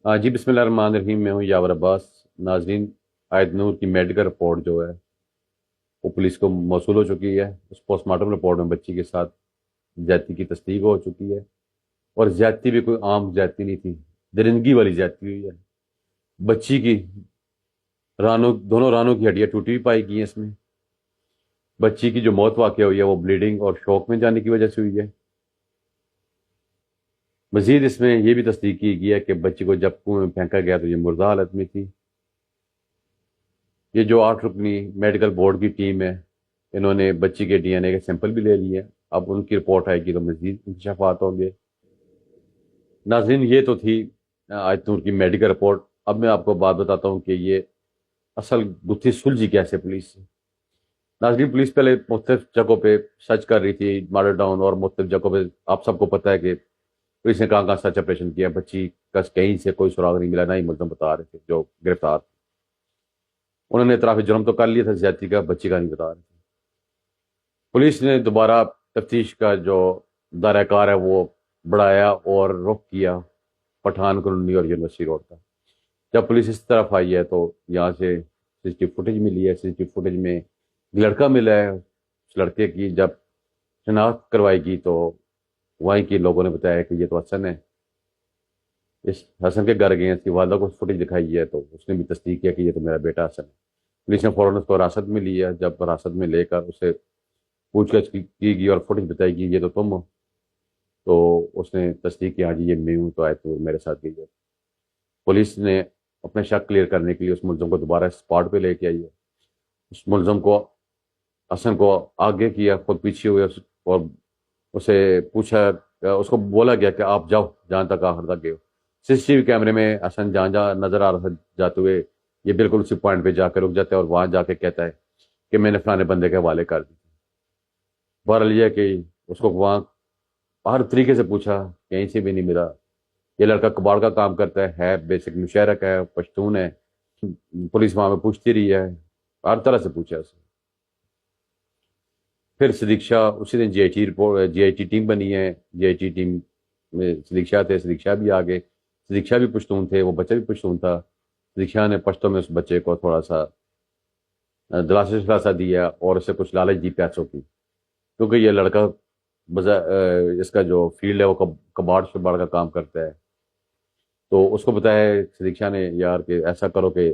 جی بسم اللہ الرحمن الرحیم، میں ہوں یاور عباس۔ ناظرین، آیت نور کی میڈیکل رپورٹ جو ہے وہ پولیس کو موصول ہو چکی ہے۔ اس پوسٹ مارٹم رپورٹ میں بچی کے ساتھ زیادتی کی تصدیق ہو چکی ہے، اور زیادتی بھی کوئی عام زیادتی نہیں تھی، درندگی والی زیادتی ہوئی ہے۔ بچی کی دونوں رانوں کی ہڈیاں ٹوٹی ہوئی پائی گئی ہیں اس میں۔ بچی کی جو موت واقع ہوئی ہے وہ بلیڈنگ اور شوک میں جانے کی وجہ سے ہوئی ہے۔ مزید اس میں یہ بھی تصدیق کی گئی ہے کہ بچی کو جب کنویں میں پھینکا گیا تو یہ مردہ حالت میں تھی۔ یہ جو 8 رکنی میڈیکل بورڈ کی ٹیم ہے، انہوں نے بچی کے ڈی این اے کے سیمپل بھی لے لیے ہیں۔ اب ان کی رپورٹ آئے گی تو مزید انکشافات ہوں گے۔ ناظرین، یہ تو تھی آیت نور کی میڈیکل رپورٹ۔ اب میں آپ کو بات بتاتا ہوں کہ یہ اصل گتھی سلجھی کیسے پولیس سے۔ ناظرین، پولیس پہلے مختلف جگہوں پہ سرچ کر رہی تھی، ماڈل ٹاؤن اور مختلف جگہوں پہ۔ آپ سب کو پتہ ہے کہ پولیس نے کہاں کہاں سرچ آپریشن کیا، بچی کا کہیں سے کوئی سراغ نہیں ملا، نہ ہی ملزم بتا رہے تھے جو گرفتار تھے۔ انہوں نے اعتراف جرم تو کر لیا تھا زیادتی کا، بچی کا نہیں بتا رہے تھے۔ پولیس نے دوبارہ تفتیش کا جو دائرہ کار ہے وہ بڑھایا اور رخ کیا پٹھان کالونی اور یونیورسٹی روڈ کا۔ جب پولیس اس طرف آئی ہے تو یہاں سے سی سی ٹی وی فوٹیج ملی ہے۔ سی سی ٹی وی فوٹیج میں ایک لڑکا ملا ہے۔ اس لڑکے کی جب شناخت کروائی گئی تو وہیں کے لوگوں نے بتایا کہ یہ تو حسن ہے۔ اس حسن کے گھر گئے ہیں، اس کی والدہ کو فوٹیج دکھائی ہے تو اس نے بھی تصدیق کیا کہ یہ تو میرا بیٹا حسن ہے۔ پولیس نے فوراً اس کو حراست میں لیا۔ جب حراست میں لے کر اسے پوچھ گچھ کی گئی اور فوٹیج بتائی گئی یہ تو تم ہو، تو اس نے تصدیق کی ہاں جی یہ میں ہوں، تو آئے تو میرے ساتھ گئی ہے۔ پولیس نے اپنا شک کلیئر کرنے کے لیے اس ملزم کو دوبارہ اسپاٹ پہ لے کے آئی ہے۔ اس ملزم کو، حسن کو آگے کیا، خود پیچھے ہوئے اور اسے پوچھا، اس کو بولا گیا کہ آپ جاؤ جہاں تک آخر تک گئے ہو۔ سی سی ٹی وی کیمرے میں حسن جہاں جہاں نظر آ رہا تھا جاتے ہوئے، یہ بالکل اسی پوائنٹ پہ جا کے رک جاتا ہے اور وہاں جا کے کہتا ہے کہ میں نے فلانے بندے کے حوالے کر دی۔ بہرحال یہ ہے کہ اس کو وہاں ہر طریقے سے پوچھا، کہیں سے بھی نہیں ملا۔ یہ لڑکا کباڑ کا کام کرتا ہے بیسک مشاعرہ کا ہے، پشتون ہے۔ پولیس وہاں پہ پوچھتی رہی ہے، ہر طرح سے پوچھا اسے۔ پھر صدیق شاہ اسی دن جی آئی ٹی ٹیم بنی ہے۔ جی آئی ٹی ٹیم میں صدیق شاہ تھے، صدیق شاہ بھی آگے۔ صدیق شاہ بھی پشتون تھے، وہ بچہ بھی پشتون تھا۔ صدیق شاہ نے پشتوں میں اس بچے کو تھوڑا سا دلاسا شلاسا دیا اور اسے کچھ لالچ دی پیسوں کی، کیونکہ یہ لڑکا اس کا جو فیلڈ ہے وہ کباڑ شباڑ کا کام کرتا ہے۔ تو اس کو بتایا صدیق شاہ نے یار کہ ایسا کرو کہ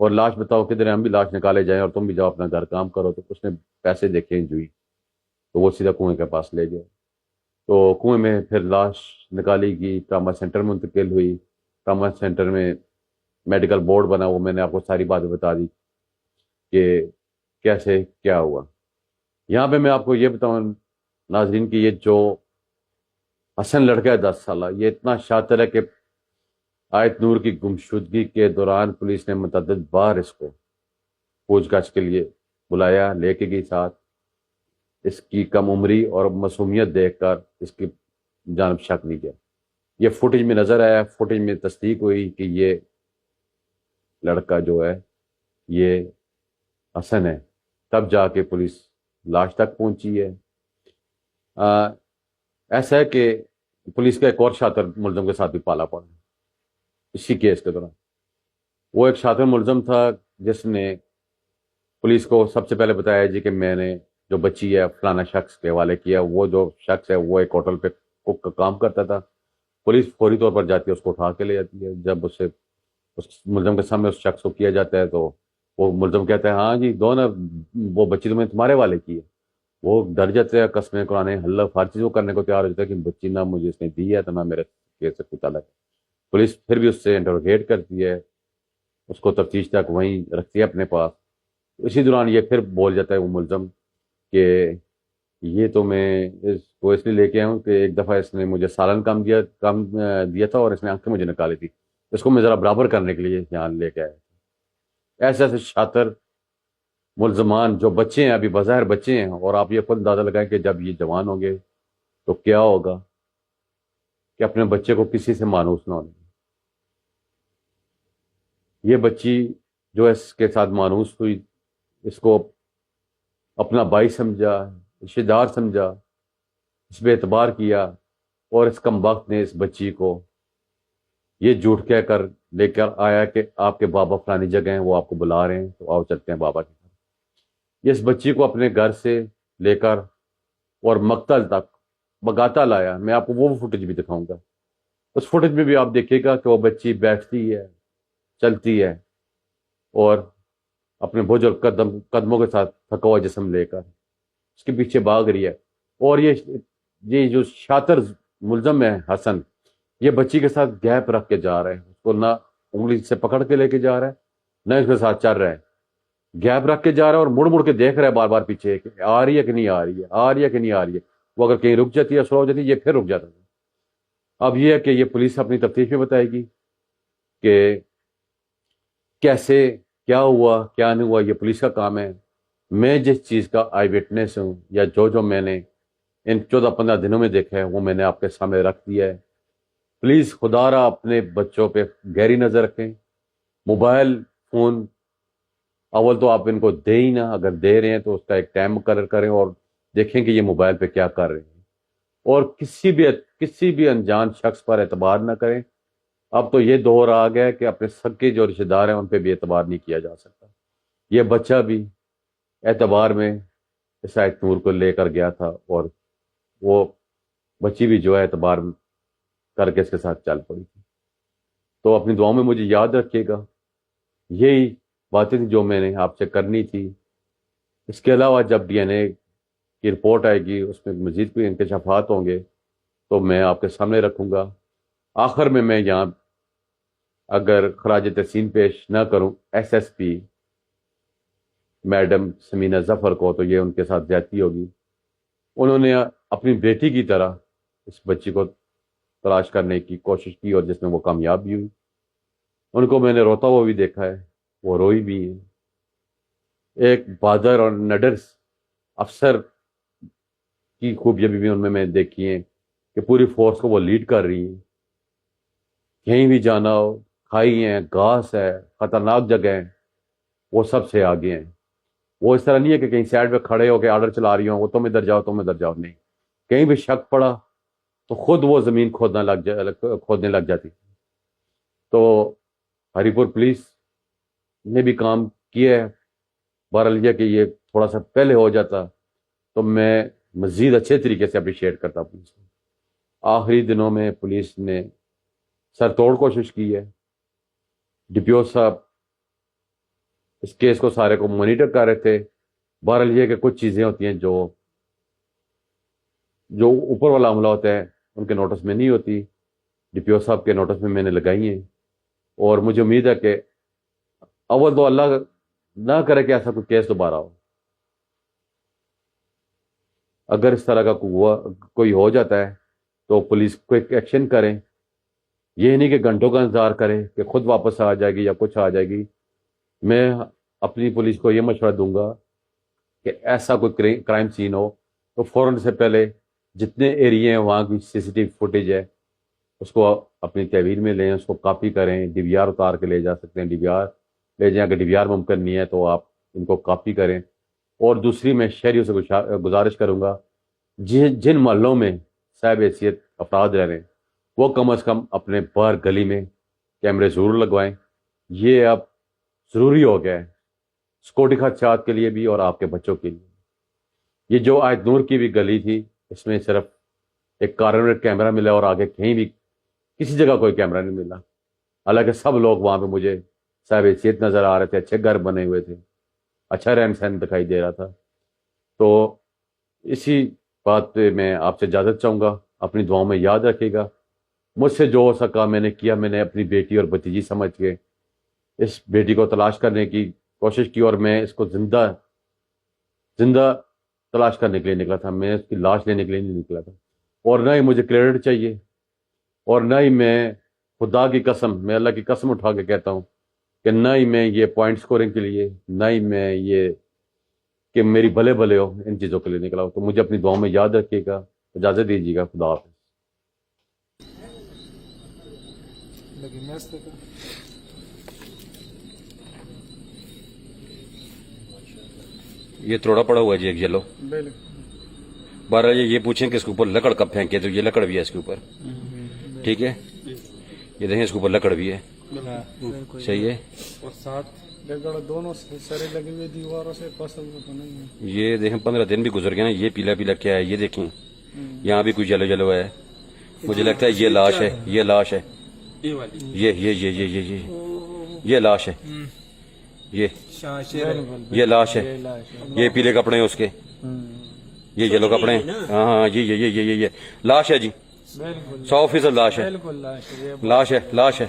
اور لاش بتاؤ کدھر ہے، ہم بھی لاش نکالے جائیں اور تم بھی جاؤ اپنا گھر کام کرو۔ تو اس نے پیسے دیکھے جوئی، تو وہ سیدھا کنویں کے پاس لے گیا۔ تو کنویں میں پھر لاش نکالی گئی، ٹراما سینٹر منتقل ہوئی۔ ٹراما سینٹر میں میڈیکل بورڈ بنا، وہ میں نے آپ کو ساری باتیں بتا دی کہ کیسے کیا ہوا۔ یہاں پہ میں آپ کو یہ بتاؤں ناظرین کہ یہ جو حسن لڑکا ہے 10 سالہ، یہ اتنا شاطر ہے کہ آیت نور کی گمشدگی کے دوران پولیس نے متعدد بار اس کو پوچھ گچھ کے لیے بلایا، لے کے گئی ساتھ۔ اس کی کم عمری اور معصومیت دیکھ کر اس کی جانب شک نہیں کیا۔ یہ فوٹیج میں نظر آیا، فوٹیج میں تصدیق ہوئی کہ یہ لڑکا جو ہے یہ حسن ہے۔ تب جا کے پولیس لاش تک پہنچی ہے۔ ایسا ہے کہ پولیس کا ایک اور شاطر ملزم کے ساتھ بھی پالا پڑا اسی کیس کے دوران۔ وہ ایک شاطر ملزم تھا جس نے پولیس کو سب سے پہلے بتایا جی کہ میں نے جو بچی ہے فلانا شخص کے حوالے کیا۔ وہ جو شخص ہے وہ ایک ہوٹل پہ کک کا کام کرتا تھا۔ پولیس فوری طور پر جاتی ہے، اس کو اٹھا کے لے جاتی ہے۔ جب اسے اس ملزم کے سامنے اس شخص کو کیا جاتا ہے تو وہ ملزم کہتا ہے ہاں جی دو نا، وہ بچی تو میں تمہارے والے کی ہے۔ وہ ڈر جاتے ہیں، قسمیں قرآن حلف ہر چیز وہ کرنے کو تیار ہو جاتا ہے کہ بچی نہ مجھے اس نے دی ہے تو نہ میرے کیس سے کوئی تعلق ہے۔ پولیس پھر بھی اس سے انٹروگیٹ کرتی ہے، اس کو تفتیش تک وہیں رکھتی ہے اپنے پاس۔ اسی دوران یہ پھر بول جاتا ہے وہ ملزم کہ یہ تو میں اس کو اس لیے لے کے آیا ہوں کہ ایک دفعہ اس نے مجھے سالن کام دیا تھا اور اس نے آنکھیں مجھے نکالی تھی، اس کو میں ذرا برابر کرنے کے لیے یہاں لے کے آیا۔ ایسے ایسے شاطر ملزمان جو بچے ہیں، ابھی بظاہر بچے ہیں، اور آپ یہ خود اندازہ لگائیں کہ جب یہ جوان ہوں گے تو کیا ہوگا کہ اپنے بچے کو کسی سے مانوس نہ ہونے۔ یہ بچی جو اس کے ساتھ مانوس ہوئی، اس کو اپنا بھائی سمجھا، رشتہ دار سمجھا، اس پہ اعتبار کیا، اور اس کم وقت نے اس بچی کو یہ جھوٹ کہہ کر لے کر آیا کہ آپ کے بابا فلانی جگہ ہیں، وہ آپ کو بلا رہے ہیں، تو آؤ چلتے ہیں بابا کے گھر۔ اس بچی کو اپنے گھر سے لے کر اور مقتل تک بگاتا لایا۔ میں آپ کو وہ فوٹیج بھی دکھاؤں گا۔ اس فوٹیج میں بھی آپ دیکھیے گا کہ وہ بچی بیٹھتی ہے، چلتی ہے، اور اپنے بزرگ قدموں کے ساتھ تھکا ہوا جسم لے کر اس کے پیچھے بھاگ رہی ہے۔ اور یہ جو شاطر ملزم ہے حسن، یہ بچی کے ساتھ گیپ رکھ کے جا رہا ہے، اس کو نہ انگلی سے پکڑ کے لے کے جا رہا ہے، نہ اس کے ساتھ چل رہا ہے، گیپ رکھ کے جا رہا ہے، اور مڑ مڑ کے دیکھ رہا ہے بار بار پیچھے کہ آ رہی ہے کہ نہیں آ رہی ہے، آ رہی ہے کہ نہیں آ رہی ہے۔ وہ اگر کہیں رک جاتی ہے، سلو ہو جاتی ہے، یہ پھر رک جاتا ہے۔ اب یہ ہے کہ یہ پولیس اپنی تفتیش میں بتائے گی کہ کیسے، کیا ہوا کیا نہیں ہوا، یہ پولیس کا کام ہے۔ میں جس چیز کا آئی وٹنس ہوں، یا جو میں نے ان 14-15 دنوں میں دیکھا ہے، وہ میں نے آپ کے سامنے رکھ دیا ہے۔ پلیز خدا را اپنے بچوں پہ گہری نظر رکھیں۔ موبائل فون اول تو آپ ان کو دے ہی نہ، اگر دے رہے ہیں تو اس کا ایک ٹائم مقرر کریں اور دیکھیں کہ یہ موبائل پہ کیا کر رہے ہیں، اور کسی بھی انجان شخص پر اعتبار نہ کریں۔ اب تو یہ دور آ گیا ہے کہ اپنے سگے جو رشتے دار ہیں ان پہ بھی اعتبار نہیں کیا جا سکتا۔ یہ بچہ بھی اعتبار میں اس آیت نور کو لے کر گیا تھا، اور وہ بچی بھی جو ہے اعتبار کر کے اس کے ساتھ چل پڑی تھی۔ تو اپنی دعاؤں میں مجھے یاد رکھیے گا۔ یہی باتیں تھیں جو میں نے آپ سے کرنی تھی۔ اس کے علاوہ جب ڈی این اے کی رپورٹ آئے گی، اس میں مزید کوئی انکشافات ہوں گے تو میں آپ کے سامنے رکھوں گا۔ آخر میں یہاں اگر خراج تحسین پیش نہ کروں S S P madam Samina Zafar کو، تو یہ ان کے ساتھ زیادتی ہوگی۔ انہوں نے اپنی بیٹی کی طرح اس بچی کو تلاش کرنے کی کوشش کی، اور جس میں وہ کامیاب بھی ہوئی۔ ان کو میں نے روتا ہوا بھی دیکھا ہے، وہ روئی بھی ہیں۔ ایک بہادر اور نڈر افسر کی خوبیاں بھی ان میں دیکھی ہیں کہ پوری فورس کو وہ لیڈ کر رہی ہیں۔ کہیں بھی جانا ہو، کھائی ہیں، گھاس ہے، خطرناک جگہ ہیں، وہ سب سے آگے ہیں۔ وہ اس طرح نہیں ہے کہ کہیں سائڈ پہ کھڑے ہو کے آرڈر چلا رہی ہوں، وہ تم ادھر جاؤ تم ادھر جاؤ، نہیں۔ کہیں بھی شک پڑا تو خود وہ زمین کھودنے لگ جاتی۔ تو ہری پور پولیس نے بھی کام کیا ہے۔ بہرحال یہ کہ یہ تھوڑا سا پہلے ہو جاتا تو میں مزید اچھے طریقے سے اپریشیٹ کرتا پولیس کو۔ آخری دنوں میں پولیس نے سر توڑ کوشش کی ہے۔ ڈی پی او صاحب اس کیس کو سارے کو مانیٹر کر رہے تھے۔ بہرحال یہ کہ کچھ چیزیں ہوتی ہیں جو اوپر والا عملہ ہوتا ہے ان کے نوٹس میں نہیں ہوتی، ڈی پی او صاحب کے نوٹس میں نے لگائی ہیں، اور مجھے امید ہے کہ اول تو اللہ نہ کرے کہ ایسا کوئی کیس دوبارہ ہو۔ اگر اس طرح کا کوئی ہو جاتا ہے تو پولیس کوئک ایکشن کریں۔ یہ نہیں کہ گھنٹوں کا انتظار کرے کہ خود واپس آ جائے گی یا کچھ آ جائے گی۔ میں اپنی پولیس کو یہ مشورہ دوں گا کہ ایسا کوئی کرائم سین ہو تو فوراً سے پہلے جتنے ایریے ہیں وہاں کی سی سی ٹی وی فوٹیج ہے اس کو اپنی تحویل میں لیں، اس کو کاپی کریں، ڈی وی آر اتار کے لے جا سکتے ہیں، ڈی وی آر لے جائیں۔ اگر ڈی وی آر ممکن نہیں ہے تو آپ ان کو کاپی کریں۔ اور دوسری میں شہریوں سے گزارش کروں گا، جن محلوں میں صاحب حیثیت افراد رہ رہے ہیں وہ کم از کم اپنے باہر گلی میں کیمرے ضرور لگوائیں۔ یہ اب ضروری ہو گیا ہے، سیکورٹی خدشات کے لیے بھی اور آپ کے بچوں کے لیے۔ یہ جو آیت نور کی بھی گلی تھی، اس میں صرف ایک کارنر کیمرہ ملا اور آگے کہیں بھی کسی جگہ کوئی کیمرہ نہیں ملا، حالانکہ سب لوگ وہاں پہ مجھے صاحب حیثیت نظر آ رہے تھے، اچھے گھر بنے ہوئے تھے، اچھا رہن سہن دکھائی دے رہا تھا۔ تو اسی بات پہ میں آپ سے اجازت چاہوں گا، اپنی دعاؤں میں یاد رکھیے گا۔ مجھ سے جو ہو سکا میں نے کیا، میں نے اپنی بیٹی اور بھتیجی سمجھ کے اس بیٹی کو تلاش کرنے کی کوشش کی، اور میں اس کو زندہ تلاش کرنے کے لیے نکلا تھا، میں اس کی لاش لینے کے لیے نہیں نکلا تھا۔ اور نہ ہی مجھے کریڈٹ چاہیے، اور نہ ہی میں خدا کی قسم، میں اللہ کی قسم اٹھا کے کہتا ہوں کہ نہ ہی میں یہ پوائنٹ سکورنگ کے لیے، نہ ہی میں یہ کہ میری بھلے بھلے ہو ان چیزوں کے لیے نکلا ہو۔ تو مجھے اپنی دعاؤں میں یاد رکھیے گا، اجازت دیجیے گا، خدا حافظ۔ یہ توڑا پڑا ہوا ہے جی ایک یلو، بارہ یہ پوچھیں کہ اس کے اوپر لکڑ کب پھینکے، تو یہ لکڑ بھی ہے اس کے اوپر، ٹھیک ہے۔ یہ دیکھیں اس کے اوپر لکڑ بھی ہے، صحیح ہے. اور ساتھ لکڑ دونوں سرے لگے ہوئے دیواروں سے، پسند تو نہیں ہے. یہ دیکھیں 15 دن بھی گزر گئے نا. یہ پیلا پیلا کیا ہے یہ دیکھیں، یہاں بھی کچھ جلو جلو ہے. مجھے لگتا ہے یہ لاش ہے، یہ لاش ہے، یہ لاش ہے، یہ لاش ہے. یہ پیلے کپڑے ہیں اس کے، یہ یلو کپڑے ہیں. ہاں ہاں یہ لاش ہے جی، 100% لاش ہے، لاش ہے، لاش ہے.